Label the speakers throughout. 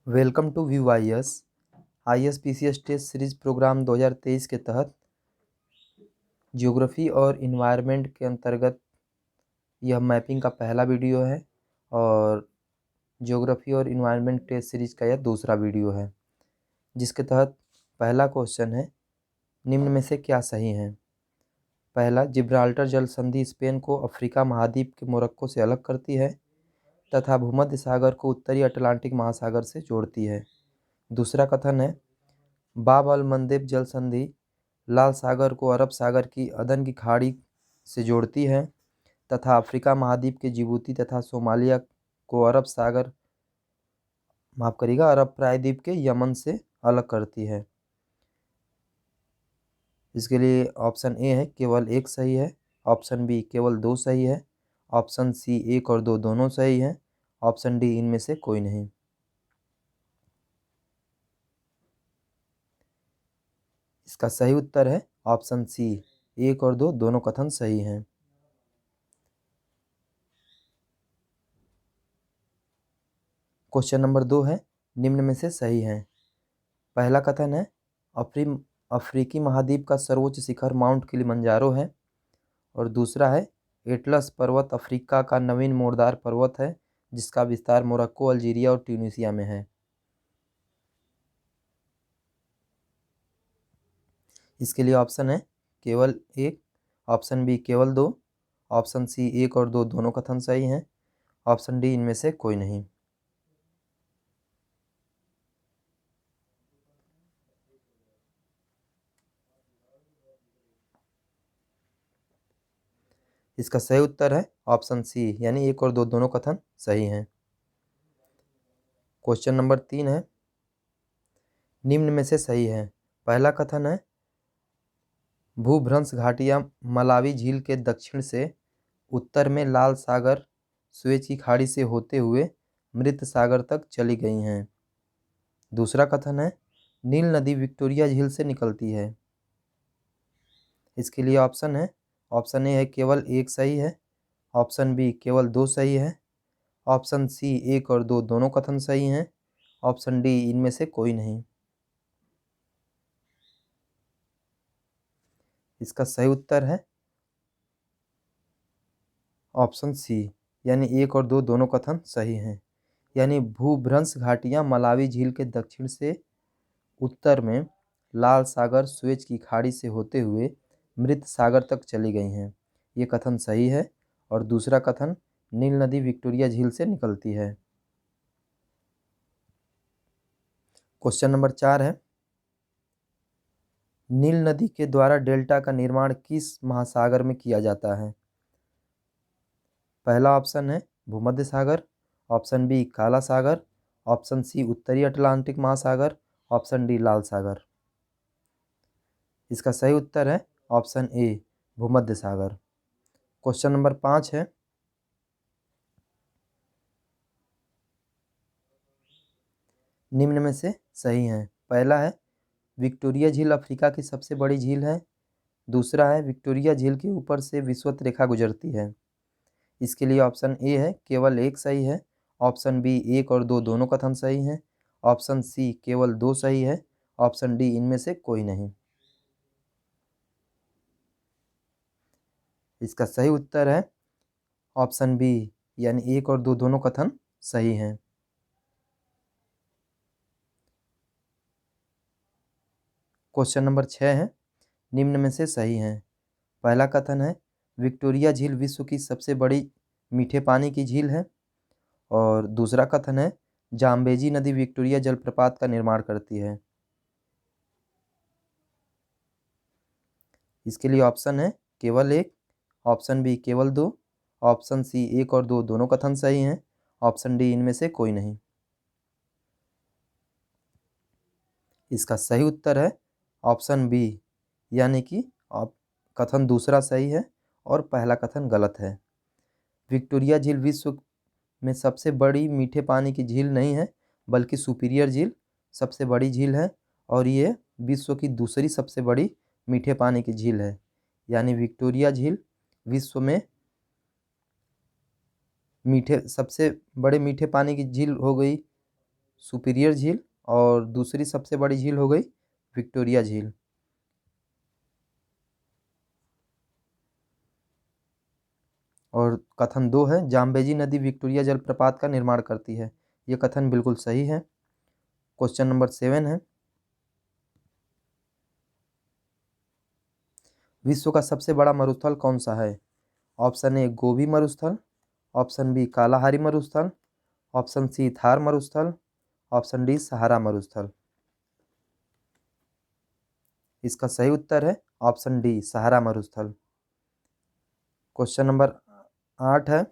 Speaker 1: Welcome to view I S P C S test series program 2023 के तहत geography और environment के अंतर्गत यह मैपिंग का पहला वीडियो है और ज्योग्राफी और इन्वायरमेंट टेस्ट सीरीज का यह दूसरा वीडियो है, जिसके तहत पहला क्वेश्चन है, निम्न में से क्या सही है। पहला, जिब्राल्टर जल संधि स्पेन को अफ्रीका महाद्वीप के मोरक्को से अलग करती है तथा भूमध्य सागर को उत्तरी अटलांटिक महासागर से जोड़ती है। दूसरा कथन है, बाब अल मंदेब जल संधि लाल सागर को अरब सागर की अदन की खाड़ी से जोड़ती है तथा अफ्रीका महाद्वीप के जिबूती तथा सोमालिया को अरब प्रायद्वीप के यमन से अलग करती है। इसके लिए ऑप्शन ए है केवल एक सही है, ऑप्शन बी केवल दो सही है, ऑप्शन सी एक और दो दोनों सही है, ऑप्शन डी इनमें से कोई नहीं। इसका सही उत्तर है ऑप्शन सी, एक और दो दोनों कथन सही हैं। क्वेश्चन नंबर 2 है, निम्न में से सही है। पहला कथन है, अफ्रीकी महाद्वीप का सर्वोच्च शिखर माउंट किलिमंजारो है। और दूसरा है, एटलस पर्वत अफ्रीका का नवीन मोड़दार पर्वत है जिसका विस्तार मोरक्को, अल्जीरिया और ट्यूनीसिया में है। इसके लिए ऑप्शन है केवल एक, ऑप्शन बी केवल दो, ऑप्शन सी एक और दो दोनों कथन सही हैं, ऑप्शन डी इनमें से कोई नहीं। इसका सही उत्तर है ऑप्शन सी, यानी एक और दो दोनों कथन सही हैं। क्वेश्चन नंबर 3 है, निम्न में से सही है। पहला कथन है, भूभ्रंश घाटियां मलावी झील के दक्षिण से उत्तर में लाल सागर सुएज की खाड़ी से होते हुए मृत सागर तक चली गई हैं। दूसरा कथन है, नील नदी विक्टोरिया झील से निकलती है। इसके लिए ऑप्शन है, ऑप्शन ए है केवल एक सही है, ऑप्शन बी केवल दो सही है, ऑप्शन सी एक और दो दोनों कथन सही हैं, ऑप्शन डी इनमें से कोई नहीं। इसका सही उत्तर है ऑप्शन सी, यानी एक और दो दोनों कथन सही हैं। यानी भूभ्रंश घाटियां मलावी झील के दक्षिण से उत्तर में लाल सागर सुएज की खाड़ी से होते हुए मृत सागर तक चली गई हैं, ये कथन सही है। और दूसरा कथन, नील नदी विक्टोरिया झील से निकलती है। क्वेश्चन नंबर 4 है, नील नदी के द्वारा डेल्टा का निर्माण किस महासागर में किया जाता है। पहला ऑप्शन है भूमध्य सागर, ऑप्शन बी काला सागर, ऑप्शन सी उत्तरी अटलांटिक महासागर, ऑप्शन डी लाल सागर। इसका सही उत्तर है ऑप्शन ए, भूमध्य सागर। क्वेश्चन नंबर 5 है, निम्न में से सही है। पहला है, विक्टोरिया झील अफ्रीका की सबसे बड़ी झील है। दूसरा है, विक्टोरिया झील के ऊपर से विषुवत रेखा गुजरती है। इसके लिए ऑप्शन ए है केवल एक सही है, ऑप्शन बी एक और दो दोनों कथन सही हैं, ऑप्शन सी केवल दो सही है, ऑप्शन डी इनमें से कोई नहीं। इसका सही उत्तर है ऑप्शन बी, यानी एक और दो दोनों कथन सही हैं। क्वेश्चन नंबर 6 है, निम्न में से सही है। पहला कथन है, विक्टोरिया झील विश्व की सबसे बड़ी मीठे पानी की झील है। और दूसरा कथन है, जाम्बेजी नदी विक्टोरिया जलप्रपात का निर्माण करती है। इसके लिए ऑप्शन है केवल एक, ऑप्शन बी केवल दो, ऑप्शन सी एक और दो दोनों कथन सही हैं, ऑप्शन डी इनमें से कोई नहीं। इसका सही उत्तर है ऑप्शन बी, यानी कि कथन दूसरा सही है और पहला कथन गलत है। विक्टोरिया झील विश्व में सबसे बड़ी मीठे पानी की झील नहीं है, बल्कि सुपीरियर झील सबसे बड़ी झील है और ये विश्व की दूसरी सबसे बड़ी मीठे पानी की झील है। यानी विक्टोरिया झील विश्व में सबसे बड़े मीठे पानी की झील हो गई सुपीरियर झील और दूसरी सबसे बड़ी झील हो गई विक्टोरिया झील। और कथन 2 है, जाम्बेजी नदी विक्टोरिया जलप्रपात का निर्माण करती है। ये कथन बिल्कुल सही है। क्वेश्चन नंबर 7 है, विश्व का सबसे बड़ा मरुस्थल कौन सा है? ऑप्शन ए गोबी मरुस्थल, ऑप्शन बी कालाहारी मरुस्थल, ऑप्शन सी थार मरुस्थल, ऑप्शन डी सहारा मरुस्थल। इसका सही उत्तर है ऑप्शन डी सहारा मरुस्थल। क्वेश्चन नंबर 8 है,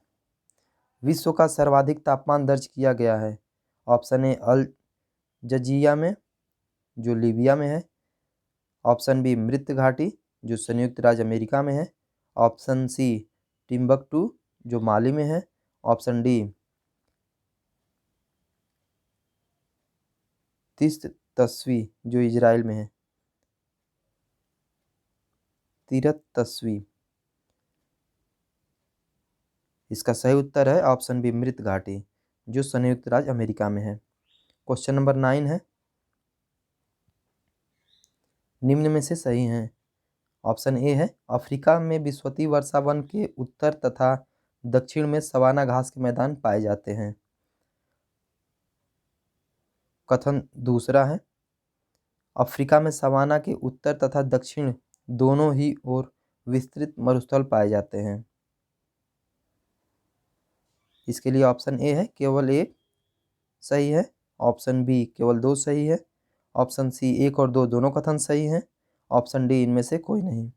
Speaker 1: विश्व का सर्वाधिक तापमान दर्ज किया गया है। ऑप्शन ए अल जजिया में जो लीबिया में है, ऑप्शन बी मृत घाटी जो संयुक्त राज्य अमेरिका में है, ऑप्शन सी टिम्बकटू जो माली में है, ऑप्शन डी तीस्त तस्वी जो इजराइल में है। तीरथ तस्वी। इसका सही उत्तर है ऑप्शन बी मृत घाटी जो संयुक्त राज्य अमेरिका में है। क्वेश्चन नंबर 9 है, निम्न में से सही है। ऑप्शन ए है, अफ्रीका में विश्वती वर्षा वन के उत्तर तथा दक्षिण में सवाना घास के मैदान पाए जाते हैं। कथन दूसरा है, अफ्रीका में सवाना के उत्तर तथा दक्षिण दोनों ही ओर विस्तृत मरुस्थल पाए जाते हैं। इसके लिए ऑप्शन ए है केवल एक सही है, ऑप्शन बी केवल 2 सही है, ऑप्शन सी 1 और 2 दोनों कथन सही हैं, ऑप्शन डी इनमें से कोई नहीं।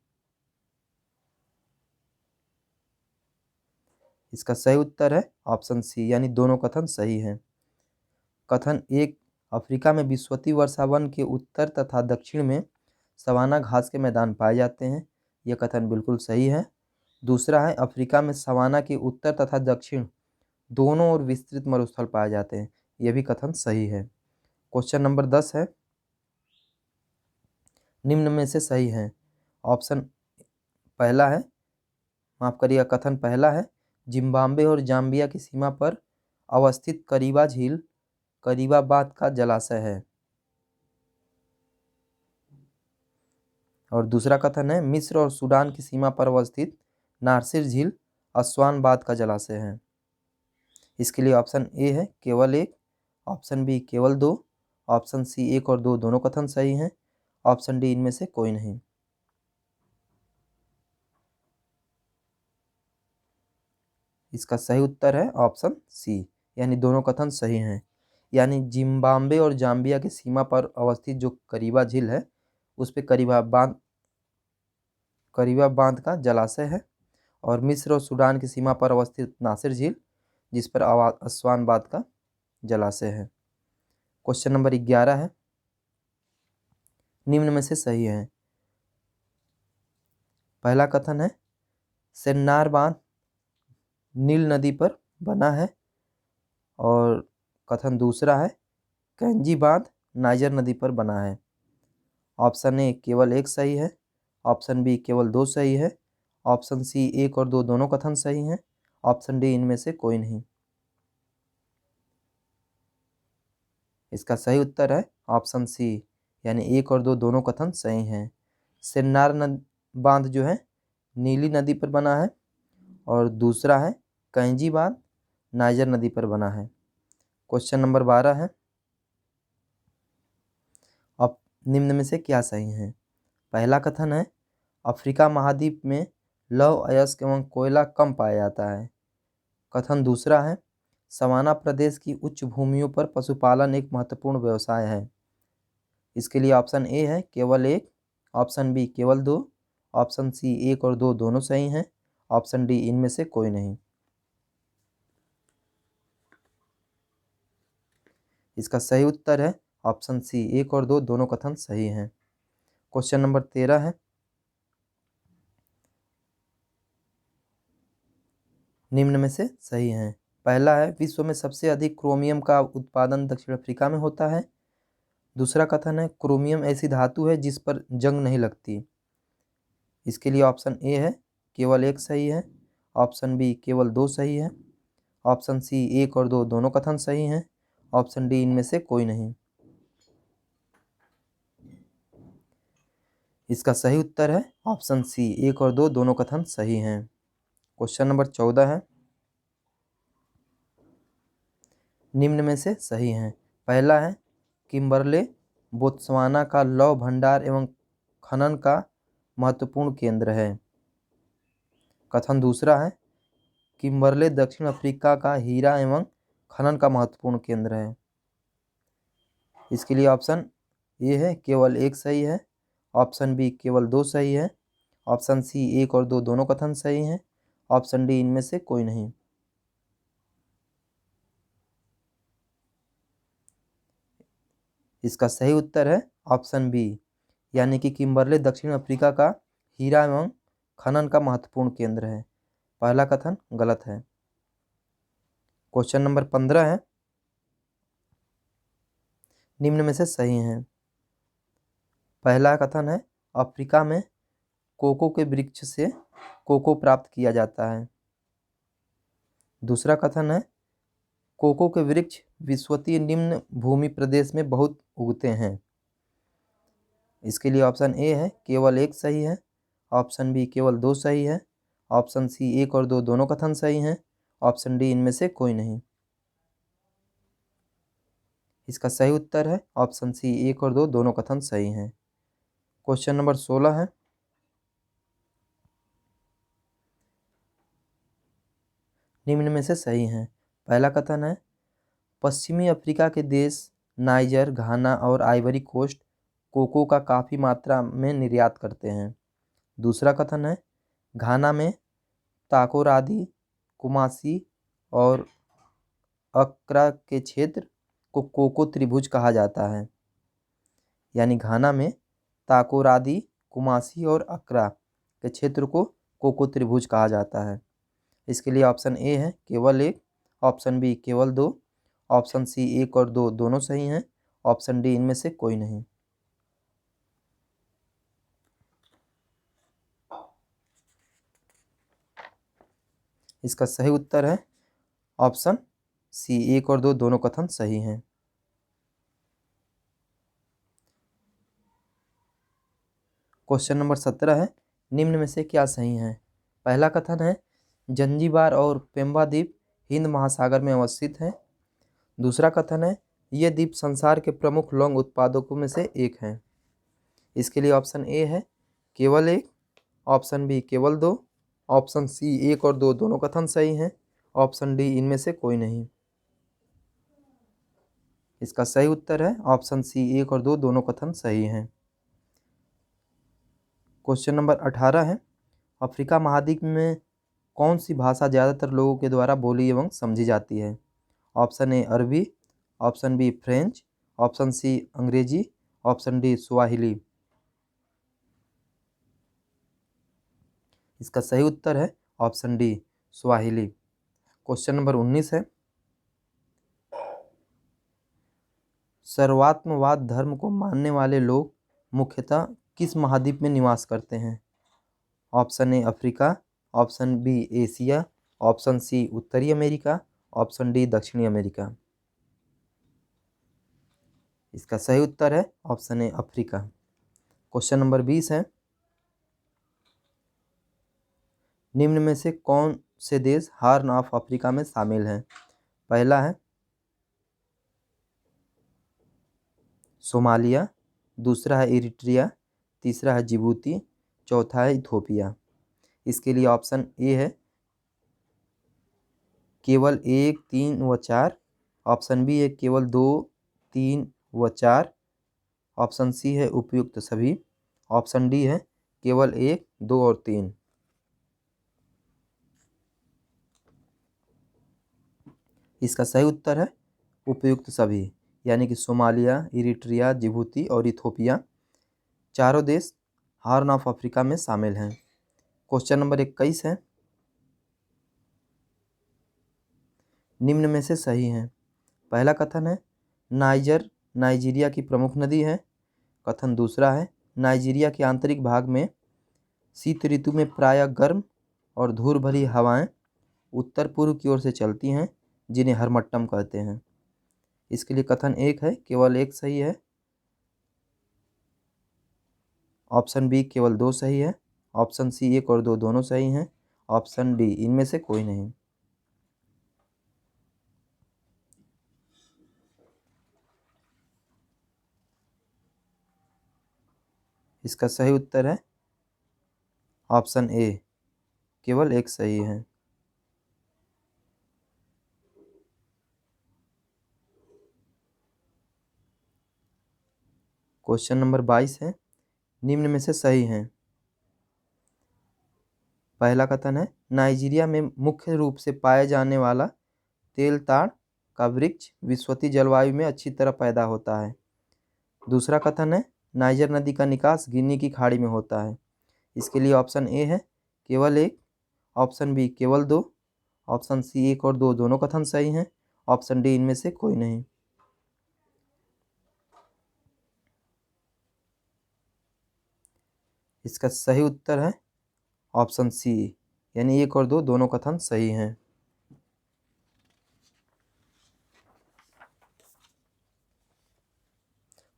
Speaker 1: इसका सही उत्तर है ऑप्शन सी यानी दोनों कथन सही हैं। कथन 1, अफ्रीका में विश्वती वर्षा वन के उत्तर तथा दक्षिण में सवाना घास के मैदान पाए जाते हैं। यह कथन बिल्कुल सही है। दूसरा है, अफ्रीका में सवाना के उत्तर तथा दक्षिण दोनों ओर विस्तृत मरुस्थल पाए जाते हैं। यह भी कथन सही है। क्वेश्चन नंबर 10 है, निम्न में से सही है। ऑप्शन पहला है, माफ करिएगा, कथन पहला है, जिम्बाब्वे और जाम्बिया की सीमा पर अवस्थित करीबा झील करीबाबाद का जलाशय है। और दूसरा कथन है, मिस्र और सूडान की सीमा पर अवस्थित नासिर झील अस्वानबाद का जलाशय है। इसके लिए ऑप्शन ए है केवल 1, ऑप्शन बी केवल 2, ऑप्शन सी 1 और 2 दोनों कथन सही हैं, ऑप्शन डी इनमें से कोई नहीं। इसका सही उत्तर है ऑप्शन सी यानी दोनों कथन सही हैं। यानी जिम्बाब्वे और जाम्बिया की सीमा पर अवस्थित जो करीबा झील है उस पे करीबा बांध का जलाशय है, और मिस्र और सूडान की सीमा पर अवस्थित नासिर झील जिस पर अस्वानबाद का जलाशय है। क्वेश्चन नंबर 11 है, निम्न में से सही है। पहला कथन है, सेन्नार बांध नील नदी पर बना है, और कथन दूसरा है, कैंजी बांध नाइजर नदी पर बना है। ऑप्शन ए केवल 1 सही है, ऑप्शन बी केवल 2 सही है, ऑप्शन सी 1 और 2 दोनों कथन सही हैं, ऑप्शन डी इनमें से कोई नहीं। इसका सही उत्तर है ऑप्शन सी यानी 1 और 2 दोनों कथन सही हैं। सेन्नार बांध जो है नीली नदी पर बना है, और दूसरा है कैंजी बांध नाइजर नदी पर बना है। क्वेश्चन नंबर 12 है, अब निम्न में से क्या सही है। पहला कथन है, अफ्रीका महाद्वीप में लौह अयस्क एवं कोयला कम पाया जाता है। कथन दूसरा है, सवाना प्रदेश की उच्च भूमियों पर पशुपालन एक महत्वपूर्ण व्यवसाय है। इसके लिए ऑप्शन ए है केवल 1, ऑप्शन बी केवल 2, ऑप्शन सी 1 और 2 दोनों सही हैं, ऑप्शन डी इनमें से कोई नहीं। इसका सही उत्तर है ऑप्शन सी 1 और 2 दोनों कथन सही हैं। क्वेश्चन नंबर 13 है, निम्न में से सही हैं। पहला है, विश्व में सबसे अधिक क्रोमियम का उत्पादन दक्षिण अफ्रीका में होता है। दूसरा कथन है, क्रोमियम ऐसी धातु है जिस पर जंग नहीं लगती। इसके लिए ऑप्शन ए है केवल 1 सही है, ऑप्शन बी केवल 2 सही है, ऑप्शन सी 1 और 2 दोनों कथन सही हैं, ऑप्शन डी इनमें से कोई नहीं। इसका सही उत्तर है ऑप्शन सी, 1 और 2 दोनों कथन सही हैं। क्वेश्चन नंबर 14 है, निम्न में से सही हैं। पहला है, किम्बरले बोत्सवाना का लौह भंडार एवं खनन का महत्वपूर्ण केंद्र है। कथन दूसरा है, किम्बरले दक्षिण अफ्रीका का हीरा एवं खनन का महत्वपूर्ण केंद्र है। इसके लिए ऑप्शन ए है केवल एक सही है, ऑप्शन बी केवल 2 सही है, ऑप्शन सी 1 और 2 दोनों कथन सही हैं, ऑप्शन डी इनमें से कोई नहीं। इसका सही उत्तर है ऑप्शन बी, यानी कि किम्बरले दक्षिण अफ्रीका का हीरा एवं खनन का महत्वपूर्ण केंद्र है। पहला कथन गलत है। क्वेश्चन नंबर 15 है, निम्न में से सही हैं। पहला कथन है, अफ्रीका में कोको के वृक्ष से कोको प्राप्त किया जाता है। दूसरा कथन है, कोको के वृक्ष विषुवतीय निम्न भूमि प्रदेश में बहुत उगते हैं। इसके लिए ऑप्शन ए है केवल 1 सही है, ऑप्शन बी केवल 2 सही है, ऑप्शन सी 1 और 2 दोनों कथन सही हैं, ऑप्शन डी इनमें से कोई नहीं। इसका सही उत्तर है ऑप्शन सी, 1 और 2 दोनों कथन सही हैं। क्वेश्चन नंबर 16 है, निम्न में से सही हैं। पहला कथन है, पश्चिमी अफ्रीका के देश नाइजर, घाना और आइवरी कोस्ट कोको का काफ़ी मात्रा में निर्यात करते हैं। दूसरा कथन है, घाना में ताकोरादी, कुमासी और अक्रा के क्षेत्र को कोको त्रिभुज कहा जाता है। यानी घाना में ताकोरादी, कुमासी और अक्रा के क्षेत्र को कोको त्रिभुज कहा जाता है। इसके लिए ऑप्शन ए है केवल 1, ऑप्शन बी केवल 2, ऑप्शन सी 1 और 2 दोनों सही हैं, ऑप्शन डी इनमें से कोई नहीं। इसका सही उत्तर है ऑप्शन सी, 1 और 2 दोनों कथन सही हैं। क्वेश्चन नंबर 17 है, निम्न में से क्या सही है। पहला कथन है, जंजीबार और पेम्बा द्वीप हिंद महासागर में अवस्थित है। दूसरा कथन है, ये द्वीप संसार के प्रमुख लौंग उत्पादकों में से एक हैं। इसके लिए ऑप्शन ए है केवल 1, ऑप्शन बी केवल 2, ऑप्शन सी 1 और 2 दोनों कथन सही हैं, ऑप्शन डी इनमें से कोई नहीं। इसका सही उत्तर है ऑप्शन सी, 1 और 2 दोनों कथन सही हैं। क्वेश्चन नंबर 18 है, अफ्रीका महाद्वीप में कौन सी भाषा ज़्यादातर लोगों के द्वारा बोली एवं समझी जाती है। ऑप्शन ए अरबी, option B French, option C Angrezi, option D Swahili. इसका सही उत्तर है option D Swahili. Question number 19 है, सर्वात्मवाद धर्म को मानने वाले लोग मुख्यतः किस महाद्वीप में निवास करते हैं। Option A Africa, option B Asia, option C उत्तरी अमेरिका, ऑप्शन डी दक्षिणी अमेरिका। इसका सही उत्तर है option A Africa. Question number 20 है, निम्न में से कौन से देश हॉर्न ऑफ अफ्रीका में शामिल हैं। पहला है सोमालिया, दूसरा है इरिट्रिया, तीसरा है जिबूती, चौथा है इथोपिया। इसके लिए ऑप्शन ए है केवल 1, 3 व 4, ऑप्शन बी है केवल 2, 3 व 4, ऑप्शन सी है उपयुक्त सभी, ऑप्शन डी है केवल 1, 2 और 3। इसका सही उत्तर है उपयुक्त सभी, यानी कि सोमालिया, इरिट्रिया, जिबूती और इथोपिया चारों देश हॉर्न ऑफ अफ्रीका में शामिल हैं। क्वेश्चन नंबर 21 है, निम्न में से सही हैं। पहला कथन है, नाइजर नाइजीरिया की प्रमुख नदी है। कथन दूसरा है, नाइजीरिया के आंतरिक भाग में शीत ऋतु में प्रायः गर्म और धूल भरी हवाएं उत्तर पूर्व की ओर से चलती हैं, जिन्हें हरमट्टम कहते हैं। इसके लिए कथन एक है, केवल एक सही है। ऑप्शन बी केवल दो सही है। ऑप्शन सी एक और दो दोनों सही हैं। ऑप्शन डी इनमें से कोई नहीं। इसका सही उत्तर है ऑप्शन ए, केवल एक सही है। क्वेश्चन नंबर 22 है, निम्न में से सही है। पहला कथन है, नाइजीरिया में मुख्य रूप से पाए जाने वाला तेल ताड़ का वृक्ष विश्वती जलवायु में अच्छी तरह पैदा होता है। दूसरा कथन है, नाइजर नदी का निकास गिनी की खाड़ी में होता है। इसके लिए ऑप्शन ए है केवल एक। ऑप्शन बी केवल दो। ऑप्शन सी एक और दो दोनों कथन सही हैं। ऑप्शन डी इनमें से कोई नहीं। इसका सही उत्तर है ऑप्शन सी, यानी एक और दो दोनों कथन सही हैं।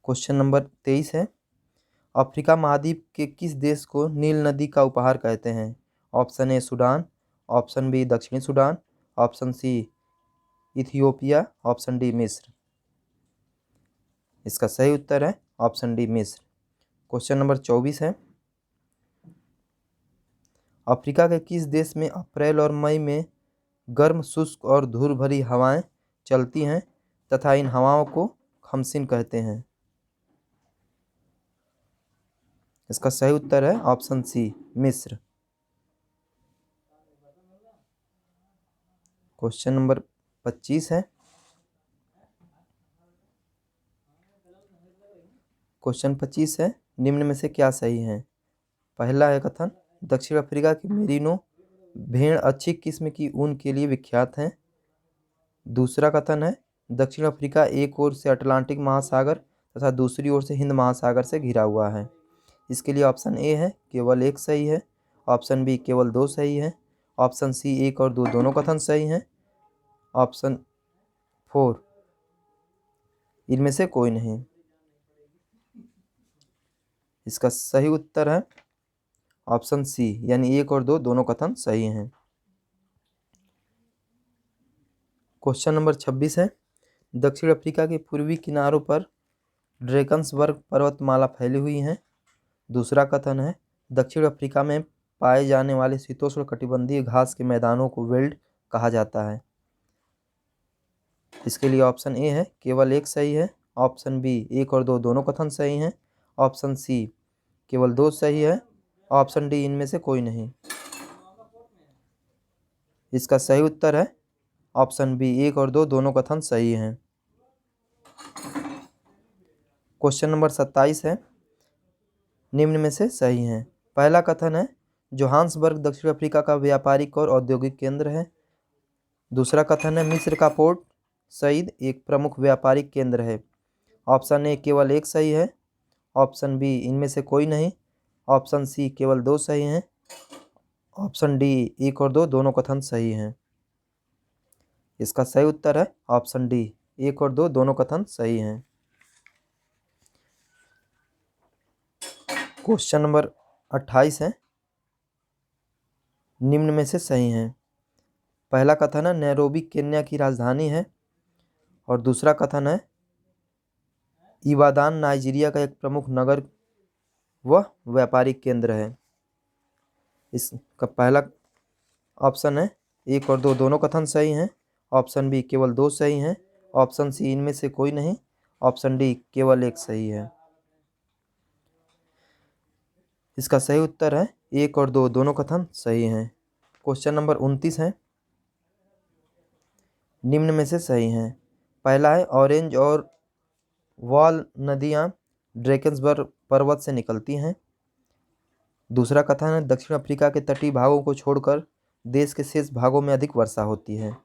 Speaker 1: क्वेश्चन नंबर 23 है, अफ्रीका महाद्वीप के किस देश को नील नदी का उपहार कहते हैं? Option A Sudan. Option B दक्षिणी Sudan. Option C Ethiopia. Option D मिस्र। इसका सही उत्तर है ऑप्शन डी मिस्र। क्वेश्चन नंबर 24 है, अफ्रीका के किस देश में अप्रैल और मई में गर्म शुष्क और धूल भरी हवाएं चलती हैं तथा इन हवाओं को खमसिन कहते हैं? इसका सही उत्तर है ऑप्शन सी मिस्र। क्वेश्चन नंबर 25 है, क्वेश्चन 25 है, निम्न में से क्या सही है? पहला है कथन, दक्षिण अफ्रीका की मेरिनो भेड़ अच्छी किस्म की ऊन के लिए विख्यात हैं। दूसरा कथन है, दक्षिण अफ्रीका एक ओर से अटलांटिक महासागर तथा दूसरी ओर से हिंद महासागर से घिरा हुआ है। इसके लिए ऑप्शन ए है केवल एक सही है। ऑप्शन बी केवल दो सही है। ऑप्शन सी एक और दो दोनों कथन सही हैं। ऑप्शन 4 इनमें से कोई नहीं। इसका सही उत्तर है ऑप्शन सी, यानी एक और दो दोनों कथन सही हैं। क्वेश्चन नंबर 26 है, दक्षिण अफ्रीका के पूर्वी किनारों पर ड्रेकन्सबर्ग पर्वतमाला फैली हुई है। दूसरा कथन है, दक्षिण अफ्रीका में पाए जाने वाले शीतोष्णकटिबंधीय घास के मैदानों को वेल्ड कहा जाता है। इसके लिए ऑप्शन ए है केवल एक सही है। ऑप्शन बी एक और दो दोनों कथन सही हैं। ऑप्शन सी केवल दो सही है। ऑप्शन डी इनमें से कोई नहीं। इसका सही उत्तर है ऑप्शन बी एक और दो दोनों कथन सही हैं। क्वेश्चन नंबर 27 है, निम्न में से सही हैं। पहला कथन है, जोहान्सबर्ग दक्षिण अफ्रीका का व्यापारिक और औद्योगिक केंद्र है। दूसरा कथन है, मिस्र का पोर्ट सईद एक प्रमुख व्यापारिक केंद्र है। ऑप्शन ए केवल एक सही है। ऑप्शन बी इनमें से कोई नहीं। ऑप्शन सी केवल दो सही हैं। ऑप्शन डी एक और दो दोनों कथन सही हैं। इसका सही उत्तर है ऑप्शन डी, एक और दो दोनों कथन सही हैं। क्वेश्चन नंबर 28 है, निम्न में से सही हैं। पहला कथन है, नैरोबी केन्या की राजधानी है। और दूसरा कथन है, इबादान नाइजीरिया का एक प्रमुख नगर व व्यापारिक केंद्र है। इसका पहला ऑप्शन है एक और दो दोनों कथन सही हैं। ऑप्शन बी केवल दो सही हैं। ऑप्शन सी इनमें से कोई नहीं। ऑप्शन डी केवल एक सही है। इसका सही उत्तर है एक और दो दोनों कथन सही हैं। क्वेश्चन नंबर 29 है, निम्न में से सही हैं। पहला है, ऑरेंज और वॉल नदियाँ ड्रेकन्सबर्ग पर्वत से निकलती हैं। दूसरा कथन है, दक्षिण अफ्रीका के तटीय भागों को छोड़कर देश के शेष भागों में अधिक वर्षा होती है।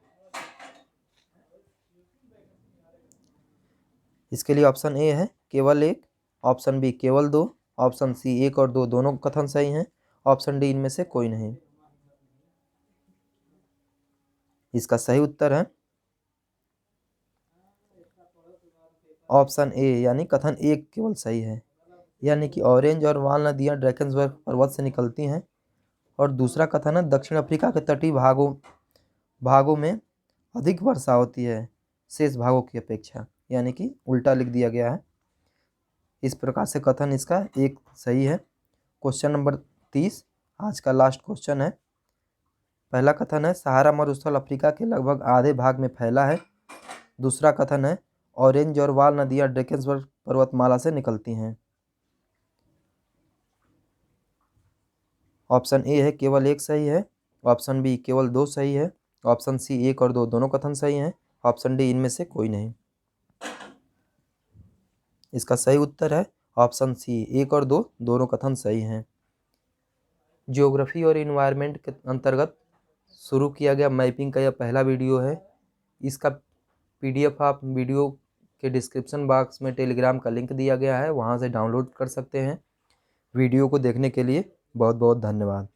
Speaker 1: इसके लिए ऑप्शन ए है केवल एक। ऑप्शन बी केवल दो। ऑप्शन सी एक और दो दोनों कथन सही हैं। ऑप्शन डी इनमें से कोई नहीं। इसका सही उत्तर है ऑप्शन ए यानी कथन एक केवल सही है, यानी कि ऑरेंज और वाल नदियाँ ड्रैकेंसबर्ग पर्वत से निकलती हैं। और दूसरा कथन है दक्षिण अफ्रीका के तटीय भागों में अधिक वर्षा होती है शेष भागों की अपेक्षा, यानी कि उल्टा लिख दिया गया है। इस प्रकार से कथन इसका एक सही है। क्वेश्चन नंबर 30 आज का लास्ट क्वेश्चन है। पहला कथन है सहारा मरुस्थल अफ्रीका के लगभग आधे भाग में फैला है। दूसरा कथन है ऑरेंज और वाल नदियाँ ड्रैकेंसबर्ग पर्वतमाला से निकलती हैं। ऑप्शन ए है केवल एक सही है, ऑप्शन बी केवल दो सही है, ऑप्शन सी एक और दो दोनों कथन सही हैं, ऑप्शन डी इनमें से कोई नहीं। इसका सही उत्तर है ऑप्शन सी एक और दो दोनों कथन सही हैं। ज्योग्राफी और इन्वायरमेंट के अंतर्गत शुरू किया गया मैपिंग का यह पहला वीडियो है। इसका PDF आप वीडियो के डिस्क्रिप्शन बॉक्स में टेलीग्राम का लिंक दिया गया है, वहाँ से डाउनलोड कर सकते हैं। वीडियो को देखने के लिए बहुत बहुत धन्यवाद।